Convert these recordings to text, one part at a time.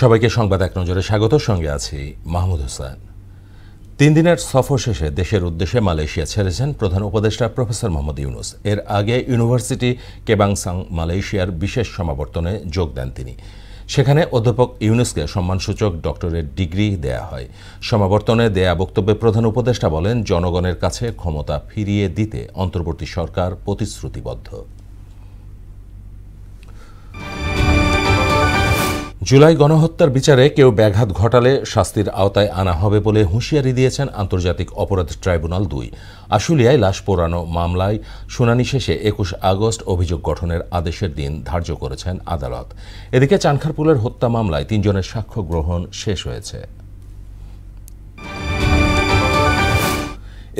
সবাইকে সংবাদ এক নজরে স্বাগত। সঙ্গে আছি মাহমুদ হোসেন। 3 দিনের সফর শেষে দেশের উদ্দেশ্যে মালয়েশিয়া ছেড়েছেন প্রধান উপদেষ্টা প্রফেসর মোহাম্মদ ইউনূস। এর আগে ইউনিভার্সিটি কেবাংসাং মালয়েশিয়ার বিশেষ সমাবর্তনে যোগ দেন তিনি। সেখানে অধ্যাপক ইউনূসকে সম্মানসূচক ডক্টরেট ডিগ্রি দেয়া হয়। সমাবর্তনে দেয়া বক্তব্যে প্রধান উপদেষ্টা বলেন, জনগণের কাছে ক্ষমতা ফিরিয়ে দিতে অন্তর্বর্তী সরকার প্রতিশ্রুতিবদ্ধ। জুলাই গণহত্যার বিচারে কেউ ব্যাঘাত ঘটালে শাস্তির আওতায় আনা হবে বলে হুঁশিয়ারি দিয়েছেন আন্তর্জাতিক অপরাধ ট্রাইব্যুনাল 2। আশুলিয়ায় লাশ পোড়ানো মামলায় শুনানি শেষে 21 আগস্ট অভিযোগ গঠনের আদেশের দিন ধার্য করেছেন আদালত। এদিকে চানখারপুলের হত্যা মামলায় 3 জনের সাক্ষ্য গ্রহণ শেষ হয়েছে।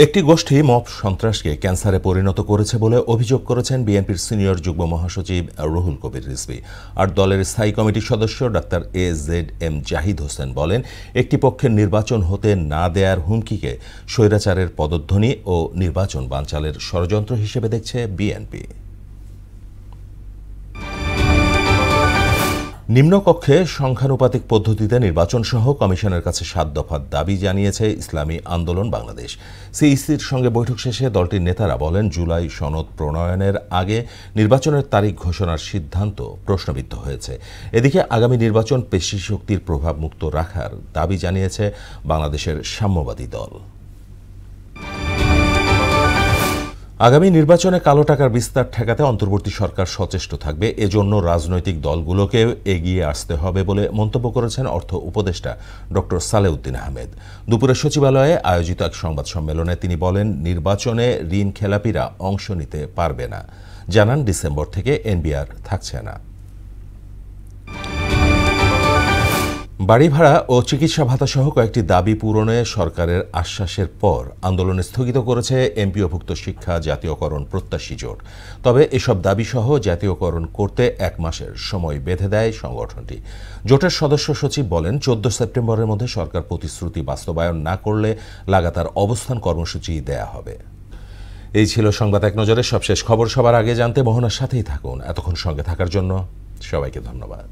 একটি গোষ্ঠী মব সন্ত্রাসকে ক্যান্সারে পরিণত করেছে বলে অভিযোগ করেছেন বিএনপির সিনিয়র যুগ্ম মহাসচিব রুহুল কবির রিজভী। আর দলের স্থায়ী কমিটির সদস্য ডাক্তার AZM জাহিদ হোসেন বলেন, একটি পক্ষের নির্বাচন হতে না দেয়ার হুমকিকে স্বৈরাচারের পদধ্বনি ও নির্বাচন বানচালের ষড়যন্ত্র হিসেবে দেখছে বিএনপি। নিম্নকক্ষে সংখ্যানুপাতিক পদ্ধতিতে নির্বাচন সহ কমিশনের কাছে 7 দফার দাবি জানিয়েছে ইসলামী আন্দোলন বাংলাদেশ। সিইসির সঙ্গে বৈঠক শেষে দলটির নেতারা বলেন, জুলাই সনদ প্রণয়নের আগে নির্বাচনের তারিখ ঘোষণার সিদ্ধান্ত প্রশ্নবিদ্ধ হয়েছে। এদিকে আগামী নির্বাচন পেশি শক্তির প্রভাব মুক্ত রাখার দাবি জানিয়েছে বাংলাদেশের সাম্যবাদী দল। আগামী নির্বাচনে কালো টাকার বিস্তার ঠেকাতে অন্তর্বর্তী সরকার সচেষ্ট থাকবে। এজন্য রাজনৈতিক দলগুলোকে এগিয়ে আসতে হবে বলে মন্তব্য করেছেন অর্থ উপদেষ্টা ডক্টর সালেউদ্দিন আহমেদ। দুপুরে সচিবালয়ে আয়োজিত এক সংবাদ সম্মেলনে তিনি বলেন, নির্বাচনে ঋণ খেলাপিরা অংশ নিতে পারবে না। জানান, ডিসেম্বর থেকে এনবিআর থাকছে না। বাড়ি ভাড়া ও চিকিৎসা ভাতা সহ কয়েকটি দাবি পূরণে সরকারের আশ্বাসের পর আন্দোলন স্থগিত করেছে এমপিওভুক্ত শিক্ষা জাতীয়করণ প্রত্যাশী জোট। তবে এসব দাবি সহ জাতীয়করণ করতে 1 মাসের সময় বেঁধে দেয় সংগঠনটি। জোটের সদস্য সচিব বলেন, 14 সেপ্টেম্বরের মধ্যে সরকার প্রতিশ্রুতি বাস্তবায়ন না করলে লাগাতার অবস্থান কর্মসূচি দেয়া হবে। এই ছিল সংবাদ এক নজরের সবশেষ খবর। সবার আগে জানতে মোহনার সাথেই থাকুন। এতক্ষণ সঙ্গে থাকার জন্য সবাইকে ধন্যবাদ।